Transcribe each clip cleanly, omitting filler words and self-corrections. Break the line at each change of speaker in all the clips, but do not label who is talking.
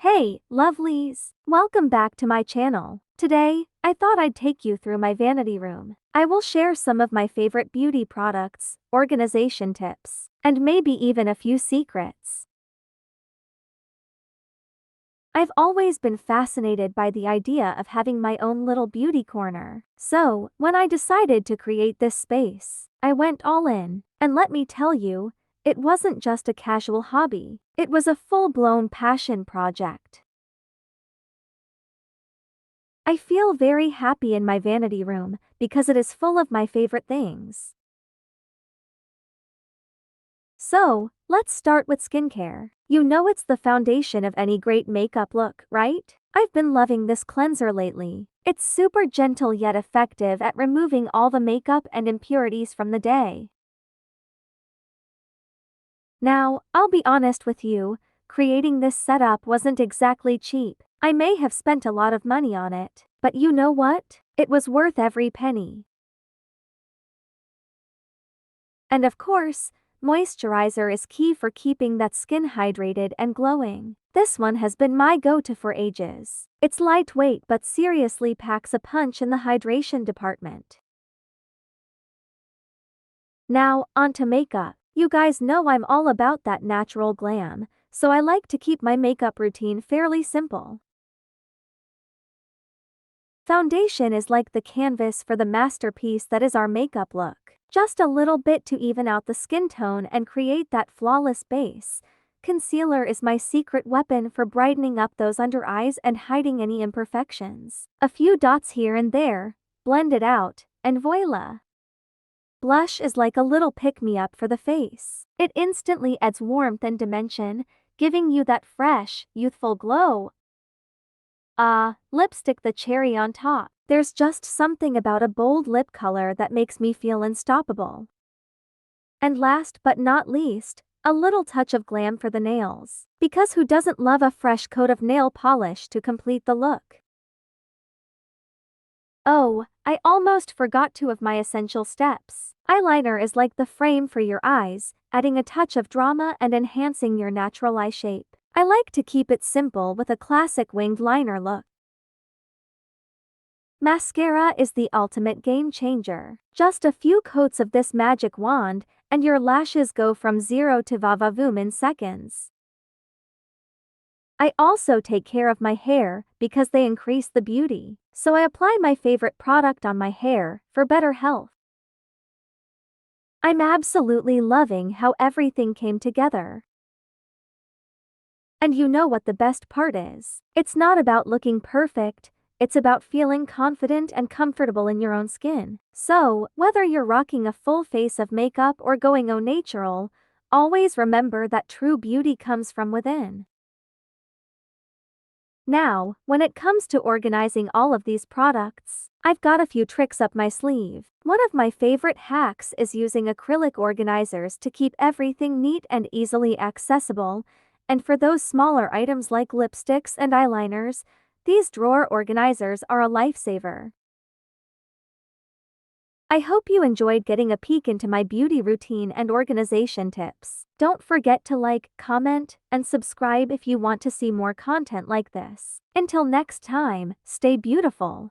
Hey, lovelies! Welcome back to my channel. Today, I thought I'd take you through my vanity room. I will share some of my favorite beauty products, organization tips, and maybe even a few secrets. I've always been fascinated by the idea of having my own little beauty corner. So, when I decided to create this space, I went all in. And let me tell you, it wasn't just a casual hobby, it was a full-blown passion project. I feel very happy in my vanity room because it is full of my favorite things. So, let's start with skincare. You know it's the foundation of any great makeup look, right? I've been loving this cleanser lately. It's super gentle yet effective at removing all the makeup and impurities from the day. Now, I'll be honest with you, creating this setup wasn't exactly cheap. I may have spent a lot of money on it, but you know what? It was worth every penny. And of course, moisturizer is key for keeping that skin hydrated and glowing. This one has been my go-to for ages. It's lightweight but seriously packs a punch in the hydration department. Now, onto makeup. You guys know I'm all about that natural glam, so I like to keep my makeup routine fairly simple. Foundation is like the canvas for the masterpiece that is our makeup look. Just a little bit to even out the skin tone and create that flawless base. Concealer is my secret weapon for brightening up those under eyes and hiding any imperfections. A few dots here and there, blend it out, and voila! Blush is like a little pick-me-up for the face. It instantly adds warmth and dimension, giving you that fresh, youthful glow. Lipstick the cherry on top. There's just something about a bold lip color that makes me feel unstoppable. And last but not least, a little touch of glam for the nails. Because who doesn't love a fresh coat of nail polish to complete the look? Oh, I almost forgot two of my essential steps. Eyeliner is like the frame for your eyes, adding a touch of drama and enhancing your natural eye shape. I like to keep it simple with a classic winged liner look. Mascara is the ultimate game changer. Just a few coats of this magic wand, and your lashes go from zero to va-va-voom in seconds. I also take care of my hair because they increase the beauty, so I apply my favorite product on my hair for better health. I'm absolutely loving how everything came together. And you know what the best part is? It's not about looking perfect, it's about feeling confident and comfortable in your own skin. So, whether you're rocking a full face of makeup or going au natural, always remember that true beauty comes from within. Now, when it comes to organizing all of these products, I've got a few tricks up my sleeve. One of my favorite hacks is using acrylic organizers to keep everything neat and easily accessible, and for those smaller items like lipsticks and eyeliners, these drawer organizers are a lifesaver. I hope you enjoyed getting a peek into my beauty routine and organization tips. Don't forget to like, comment, and subscribe if you want to see more content like this. Until next time, stay beautiful.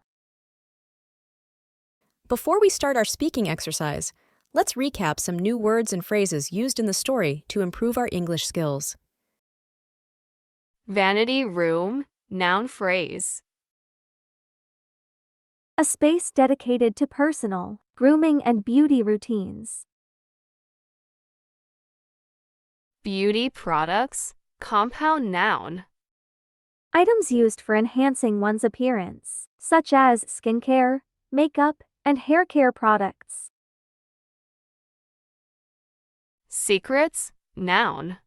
Before we start our speaking exercise, let's recap some new words and phrases used in the story to improve our English skills.
Vanity room, noun phrase.
A space dedicated to personal, grooming and beauty routines.
Beauty products, compound noun.
Items used for enhancing one's appearance, such as skincare, makeup, and hair care products.
Secrets, noun.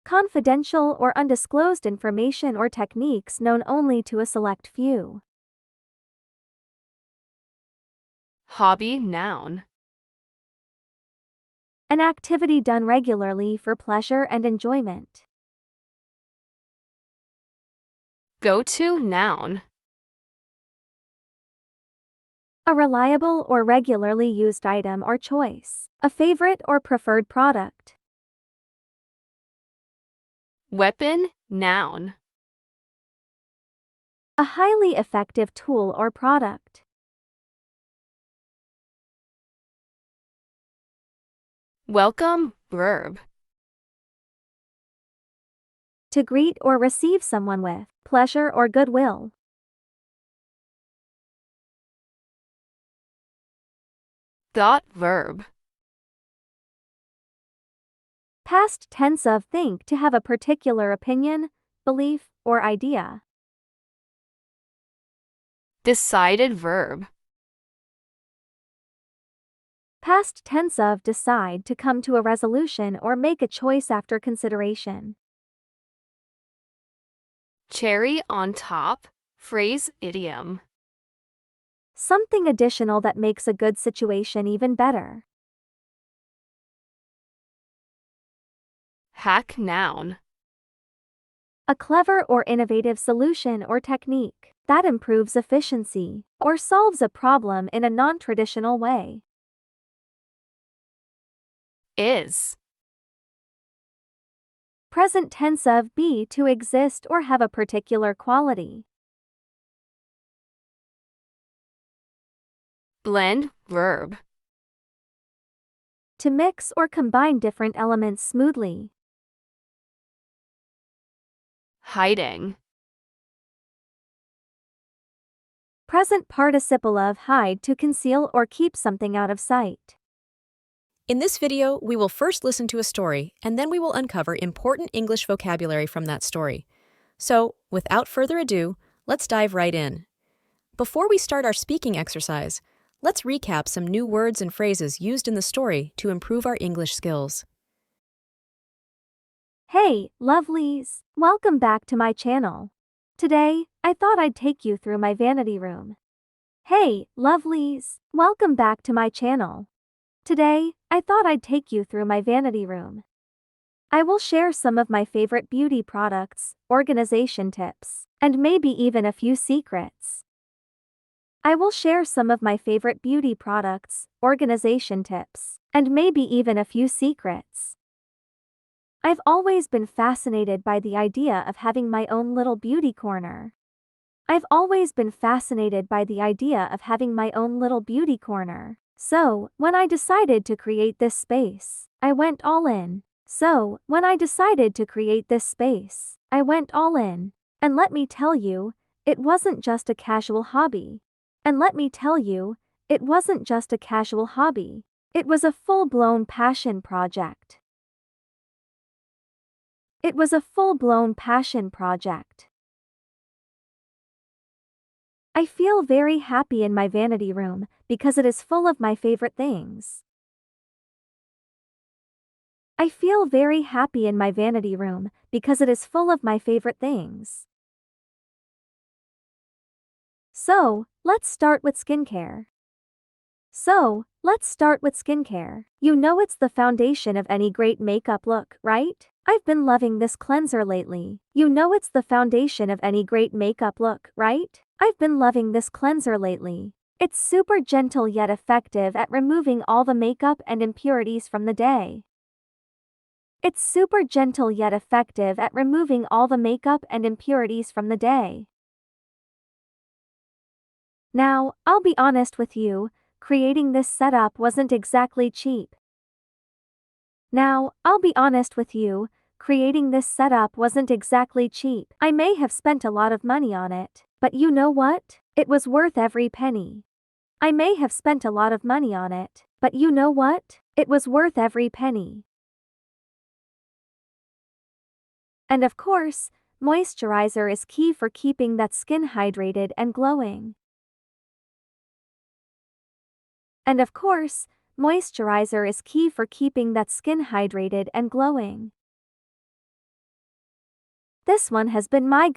Confidential or undisclosed information or techniques known only to a select few.
Hobby, noun.
An activity done regularly for pleasure and enjoyment.
Go-to, noun.
A reliable or regularly used item or choice. A favorite or preferred product.
Weapon, noun.
A highly effective tool or product.
Welcome, verb.
To greet or receive someone with pleasure or goodwill.
Thought, verb.
Past tense of think, to have a particular opinion, belief, or idea.
Decided, verb.
Past tense of decide, to come to a resolution or make a choice after consideration.
Cherry on top, phrase, idiom.
Something additional that makes a good situation even better.
Hack, noun.
A clever or innovative solution or technique that improves efficiency or solves a problem in a non-traditional way.
Is.
Present tense of be, to exist or have a particular quality.
Blend, verb.
To mix or combine different elements smoothly.
Hiding.
Present participle of hide, to conceal or keep something out of sight.
In this video, we will first listen to a story, and then we will uncover important English vocabulary from that story. So, without further ado, let's dive right in. Before we start our speaking exercise, let's recap some new words and phrases used in the story to improve our English skills.
Hey, lovelies! Welcome back to my channel. Today, I thought I'd take you through my vanity room. Hey, lovelies! Welcome back to my channel. Today, I thought I'd take you through my vanity room. I will share some of my favorite beauty products, organization tips, and maybe even a few secrets. I will share some of my favorite beauty products, organization tips, and maybe even a few secrets. I've always been fascinated by the idea of having my own little beauty corner. I've always been fascinated by the idea of having my own little beauty corner. So, when I decided to create this space, I went all in. And let me tell you, it wasn't just a casual hobby. It was a full-blown passion project. I feel very happy in my vanity room because it is full of my favorite things. So, let's start with skincare. You know it's the foundation of any great makeup look, right? I've been loving this cleanser lately. It's super gentle yet effective at removing all the makeup and impurities from the day. Now, I'll be honest with you, creating this setup wasn't exactly cheap. I may have spent a lot of money on it, but you know what? It was worth every penny. And of course, moisturizer is key for keeping that skin hydrated and glowing. This one has been my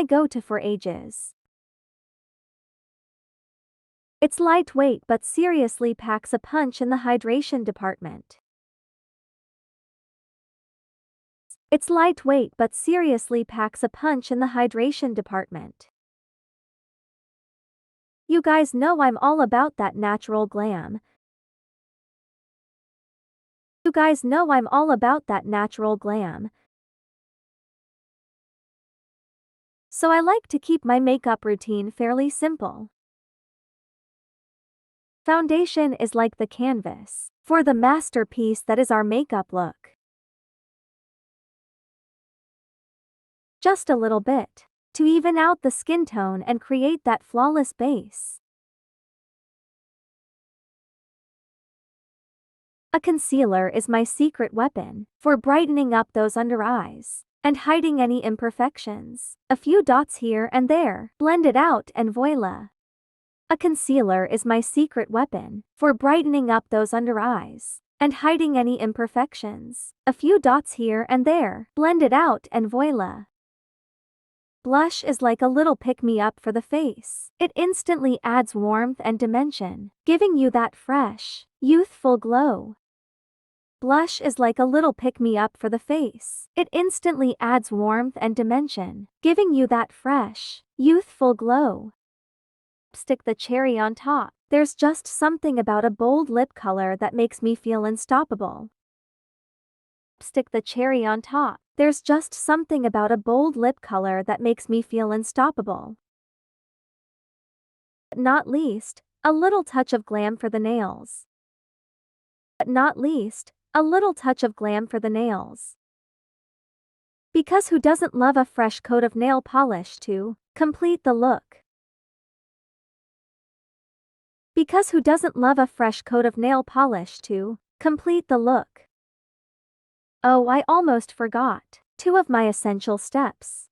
go-to for ages. It's lightweight but seriously packs a punch in the hydration department. You guys know I'm all about that natural glam. You guys know I'm all about that natural glam. So I like to keep my makeup routine fairly simple. Foundation is like the canvas for the masterpiece that is our makeup look. Just a little bit to even out the skin tone and create that flawless base. A concealer is my secret weapon for brightening up those under eyes and hiding any imperfections. A few dots here and there, blend it out and voila. A concealer is my secret weapon for brightening up those under eyes and hiding any imperfections. A few dots here and there, blend it out and voila. Blush is like a little pick-me-up for the face. It instantly adds warmth and dimension, giving you that fresh, youthful glow. Blush is like a little pick-me-up for the face. It instantly adds warmth and dimension, giving you that fresh, youthful glow. Stick the cherry on top. There's just something about a bold lip color that makes me feel unstoppable. Stick the cherry on top. There's just something about a bold lip color that makes me feel unstoppable. But not least, a little touch of glam for the nails. But not least, a little touch of glam for the nails. Because who doesn't love a fresh coat of nail polish to complete the look? Because who doesn't love a fresh coat of nail polish to complete the look? Oh, I almost forgot 2 of my essential steps.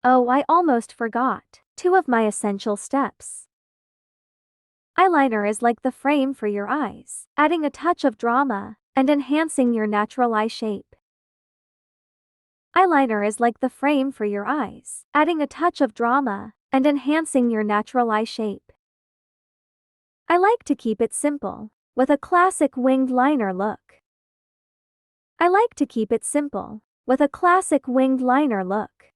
Oh, I almost forgot 2 of my essential steps. Eyeliner is like the frame for your eyes, adding a touch of drama and enhancing your natural eye shape. Eyeliner is like the frame for your eyes, adding a touch of drama and enhancing your natural eye shape. I like to keep it simple, with a classic winged liner look. I like to keep it simple, with a classic winged liner look.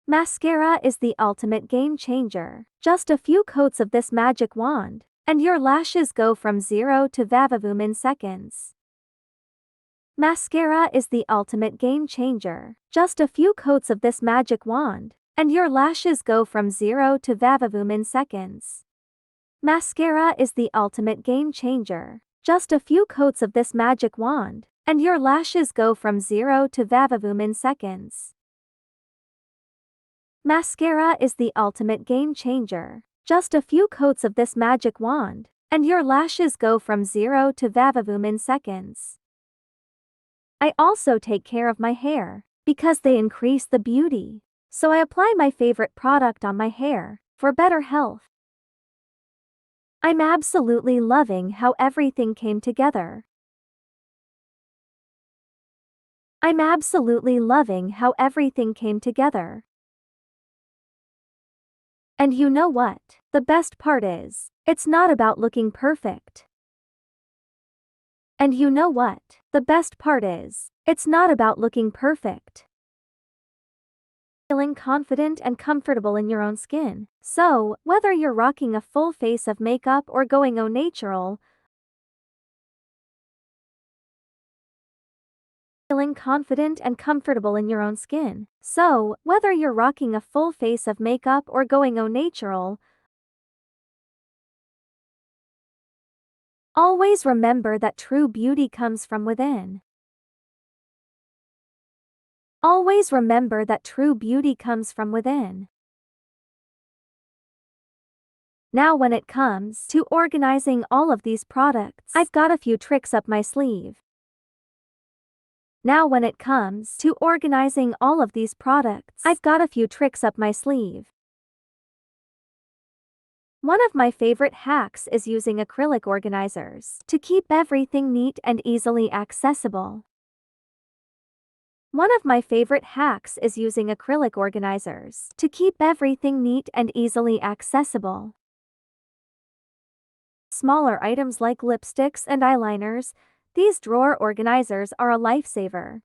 Mascara is the ultimate game changer. Just a few coats of this magic wand, and your lashes go from 0 to vavavoom in seconds. Mascara is the ultimate game changer. Just a few coats of this magic wand, and your lashes go from 0 to vavavoom in seconds. Mascara is the ultimate game changer. Just a few coats of this magic wand, and your lashes go from 0 to vavavoom in seconds. Mascara is the ultimate game changer. Just a few coats of this magic wand, and your lashes go from 0 to vavavoom in seconds. I also take care of my hair, because they increase the beauty. So I apply my favorite product on my hair, for better health. I'm absolutely loving how everything came together. I'm absolutely loving how everything came together. And you know what? The best part is, it's not about looking perfect. And you know what? The best part is, it's not about looking perfect. Feeling confident and comfortable in your own skin. So, whether you're rocking a full face of makeup or going au natural, feeling confident and comfortable in your own skin. So, whether you're rocking a full face of makeup or going au natural, always remember that true beauty comes from within. Always remember that true beauty comes from within. Now when it comes to organizing all of these products, I've got a few tricks up my sleeve. Now when it comes to organizing all of these products, I've got a few tricks up my sleeve. One of my favorite hacks is using acrylic organizers to keep everything neat and easily accessible. One of my favorite hacks is using acrylic organizers to keep everything neat and easily accessible. Smaller items like lipsticks and eyeliners, these drawer organizers are a lifesaver.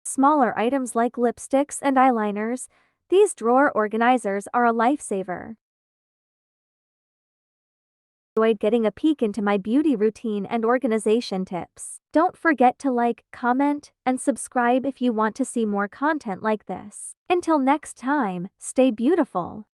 Smaller items like lipsticks and eyeliners, these drawer organizers are a lifesaver. enjoyed getting a peek into my beauty routine and organization tips. Don't forget to like, comment, and subscribe if you want to see more content like this. Until next time, stay beautiful.